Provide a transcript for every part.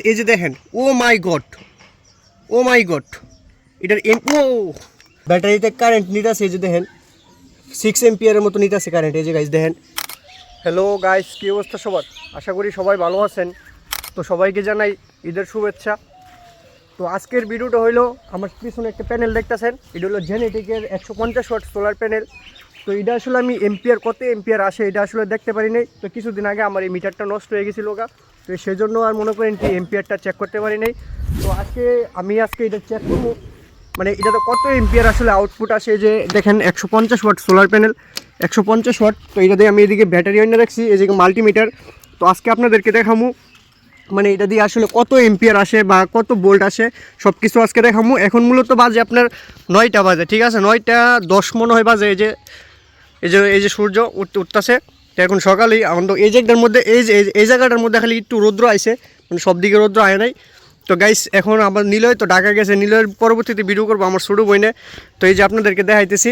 এই যে দেখেন, ও মাই গড, ও মাই গড, এটার ও ব্যাটারিতে কারেন্ট নিতেছে। এই যে দেখেন 6 এম্পিয়ারের মতো নিতেছে কারেন্ট। এই যে গাইস দেখেন। হ্যালো গাইস, কী অবস্থা সবার? আশা করি সবাই ভালো আছেন। তো সবাইকে জানাই ঈদের শুভেচ্ছা। তো আজকের ভিডিওটা হইলো, আমার পিছনে একটা প্যানেল দেখতেছেন, এটা হলো জেনেটিকের 150 ওয়াট সোলার প্যানেল। তো এটা আসলে আমি এম্পিয়ার কত এম্পিয়ার আসে এটা আসলে দেখতে পারি নাই। তো কিছুদিন আগে আমার এই মিটারটা নষ্ট হয়ে গেছিলো গা, তো সেজন্য আর মনে করেন কি এম্পিয়ারটা চেক করতে পারি নাই। তো আজকে এটা চেক করবো, মানে এটাতে কত এম্পিয়ার আসলে আউটপুট আসে। যে দেখেন 150 ওয়াট সোলার প্যানেল, 150 ওয়াট। তো এটাতে আমি এদিকে ব্যাটারি এনে রাখছি, এদিকে মাল্টিমিটার। তো আজকে আপনাদেরকে দেখামু মানে এটা দিয়ে আসলে কত এম্পিয়ার আসে বা কত ভোল্ট আসে সব কিছু আজকে দেখামু। এখন মূলত বাজে আপনার 9টা বাজে, ঠিক আছে, 9টা 10 মনে হয় বাজে। এই যে সূর্য উঠতেছে। তো এখন সকালেই আমাদের এই জায়গাটার মধ্যে এই জায়গাটার মধ্যে খালি একটু রৌদ্র আইছে, মানে সব দিকে রৌদ্র আয় নাই। তো গাইস এখন আমার নিলয় তো ঢাকা গেছে, নিলয়ের পরবর্তীতে ভিডিও করবো আমার ছোটো বইনে। তো এই যে আপনাদেরকে দেখাইতেছি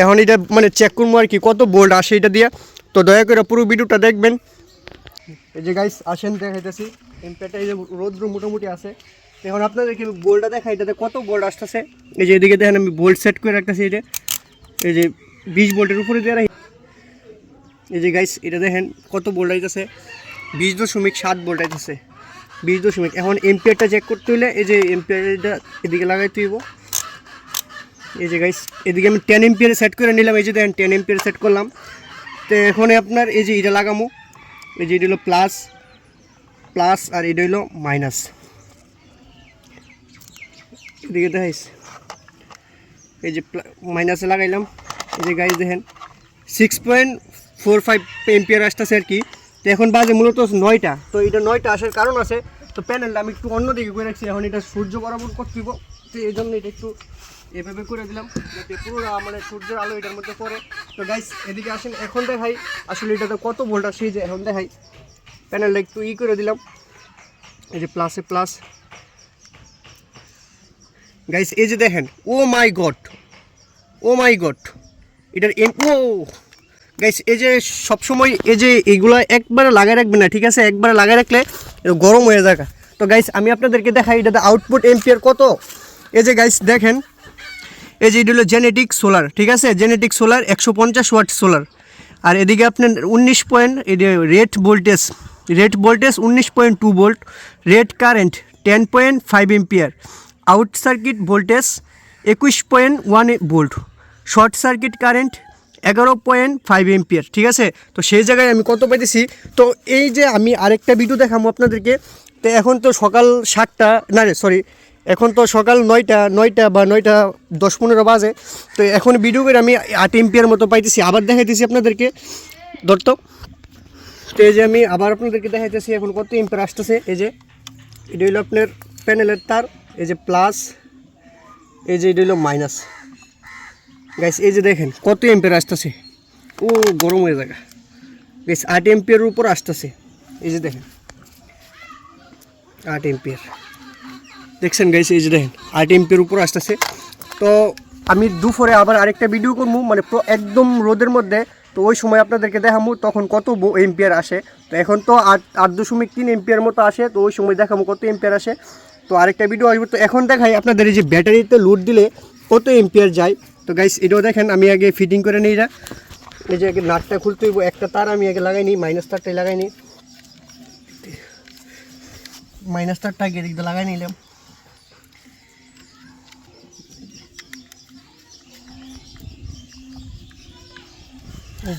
এখন এটা মানে চেক করবো আর কি কত ভোল্ট আসে এটা দিয়ে। তো দয়া করে পুরো ভিডিওটা দেখবেন। এই যে গাইস আসেন দেখাইতেছি এম্পিয়ারটা, এই যে রৌদ্র মোটামুটি আছে। এখন আপনাদেরকে বোল্টটা দেখা, এটাতে কত ভোল্ট আসতেছে। এই যে এদিকে দেখেন আমি ভোল্ট সেট করে রাখতেছি, এই যে 20 ভোল্টের উপরে দিয়ে রাখি। এই যে গাইস এটা দেখেন কত ভোল্ট আইতেছে, 20.7 ভোল্ট আইতেছে, 20. এখন এম্পিয়ারটা চেক করতে হলে এই যে এম্পিয়ারটা এদিকে লাগাইতে হইব। এই যে গাইস এদিকে আমি 10 এম্পিয়ারে সেট করে নিলাম। এই যে দেখেন 10 এম্পিয়ারে সেট করলাম। তো এখন আপনার এই যে এটা লাগামো, এই যে এটা হলো প্লাস আর এটা হলো মাইনাস। এদিকে দেখাইস এই যে মাইনাসে লাগাইলাম। এই যে গাইস দেখেন 6.45 এম্পিয়ার আসতেছে আর কি। তো এখন বাজে মূলত 9টা। তো এটা 9টা আসার কারণ আছে, তো প্যানেলটা আমি একটু অন্যদিকে করে রাখছি। এখন এটা সূর্য বরাবর করতে দিব, তো এই জন্য এটা একটু এভাবে করে দিলাম যাতে পুরো মানে সূর্যের আলো এটার মধ্যে পড়ে। তো গাইস এদিকে আসেন, এখন দেখাই আসলে এটাতে কত ভোল্ট আসে। যে এখন দেখাই প্যানেলটা একটু করে দিলাম, এই যে প্লাসে প্লাস। গাইস এই যে দেখেন, ও মাই গড, ও মাই গড, এটার ও গাইস এই যে সবসময় এই যে এইগুলো একবারে লাগাই রাখবেন না, ঠিক আছে, একবারে লাগাই রাখলে এটা গরম হয়ে যায়। তো গাইস আমি আপনাদেরকে দেখাই এটাতে আউটপুট এম্পিয়ার কত। এই যে গাইস দেখেন, এই যে এটা হলো জেনেটিক সোলার, ঠিক আছে, জেনেটিক সোলার 150 ওয়াট সোলার। আর এদিকে আপনার 19 point rate voltage 19.2 volt, rate current 10.5 ampere, out circuit voltage 21.1 volt, short circuit current 11.5 ampere, ঠিক আছে। তো সেই জায়গায় আমি কত পাইতেছি। তো এই যে আমি আরেকটা ভিডিও দেখাবো আপনাদেরকে। তো এখন তো সকাল 7টা না রে সরি, এখন তো সকাল 9টা বা 9:10-15 বাজে। তো এখন ভিডিও করে আমি 8 এম্পিয়ার মতো পাইতেছি। আবার দেখাইতেছি আপনাদেরকে ধরতো। তো এই যে আমি আবার আপনাদেরকে দেখাইতেছি এখন কত এম্পিয়ার আসতেছে। এই যে এটা হলো আপনার প্যানেলের তার, এই যে প্লাস, এই যে এটা হলো মাইনাস। গাইস এই যে দেখেন কত এম্পিয়ার আসতেছে, ও গরম হয়ে যায় গাইস। 8 এম্পিয়ারের উপর আসতেছে। এই যে দেখেন 8 এম্পিয়ার দেখছেন গাইস, এই যে দেখেন 8 এম্পিয়ার উপর আসতেছে। তো আমি দুপুরে আবার আরেকটা ভিডিও করবো, মানে একদম রোদের মধ্যে। তো ওই সময় আপনাদেরকে দেখাবো তখন কত এম্পিয়ার আসে। তো এখন তো 8.3 এম্পিয়ার মতো আসে। তো ওই সময় দেখাবো কত এম্পিয়ার আসে। তো আরেকটা ভিডিও আসবে। তো এখন দেখাই আপনাদের এই যে ব্যাটারিতে লোড দিলে কত এম্পিয়ার যায়। তো গাইস এটাও দেখেন, আমি আগে ফিটিং করে নিই। এই যে আগে নাটটা খুলতে হইব, একটা তার আমি আগে লাগাই নিই, মাইনাস তারটাই লাগাই নিই, মাইনাস তারটা আগে এদিকে লাগাই নিলাম। এই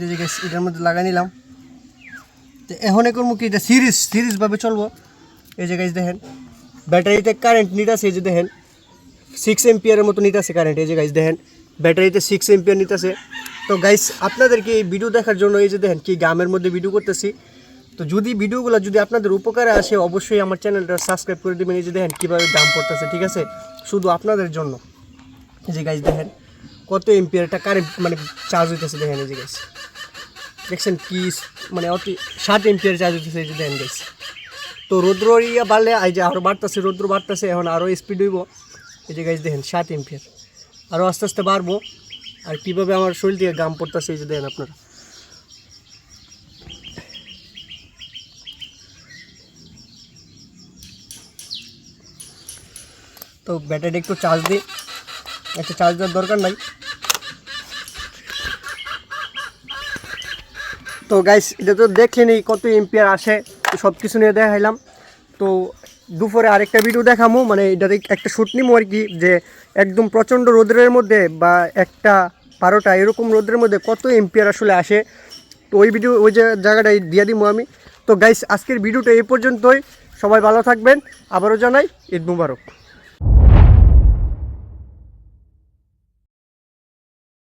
যে গাইস এটার মধ্যে লাগাই নিলাম। তো এখন এখন কি এটা সিরিজভাবে চলবো। এই যে গাইস দেখেন ব্যাটারিতে কারেন্ট নিতেছে, এই যে দেখেন 6 এম্পিয়ারের মতো নিতেছে কারেন্ট। এই যে গাইস দেখেন ব্যাটারিতে 6 এম্পিয়ার নিতেছে। তো গাইস আপনাদেরকে এই ভিডিও দেখার জন্য এই যে দেখেন কি গ্রামের মধ্যে ভিডিও করতেছি। তো যদি ভিডিওগুলো যদি আপনাদের উপকারে আসে অবশ্যই আমার চ্যানেলটা সাবস্ক্রাইব করে দেবেন। এই যে দেখেন কীভাবে দাম পড়তেছে, ঠিক আছে, শুধু আপনাদের জন্য। এই যে গাইস দেখেন কত এম্পিয়ারটা কারেন্ট মানে চার্জ হইতেছে। দেখেন এই যে গাইস দেখছেন কি মানে অতি 7 এম্পিয়ার চার্জ হইতেছে। এই যে দেখেন গাইস। তো রৌদ্র বাড়লে এই যে আরও বাড়তেছে, রৌদ্র বাড়তেছে, এখন আরও স্পিড হইব। এই যে গাইস দেখেন 7 এম্পিয়ার, আরও আস্তে আস্তে বাড়বো। আর কীভাবে আমার শরীর দিয়ে ঘাম পড়তেছে এই যে দেখেন আপনারা। তো ব্যাটারিটা একটু চার্জ দিই, একটা চার্জ দেওয়ার দরকার নাই। তো গাইস এটা তো দেখলেনই কত এম্পিয়ার আসে, সব কিছু নিয়ে দেখাইলাম। তো দুপুরে আরেকটা ভিডিও দেখামো, মানে এটার একটা শ্যুট নিবো আর কি, যে একদম প্রচণ্ড রোদ্রের মধ্যে বা 1টা 12টা এরকম রোদ্রের মধ্যে কত এম্পিয়ার আসলে আসে। তো ওই ভিডিও ওই যে জায়গাটায় দিয়ে দিব আমি। তো গাইস আজকের ভিডিওটা এই পর্যন্তই, সবাই ভালো থাকবেন, আবারও জানাই ঈদ মুবারক।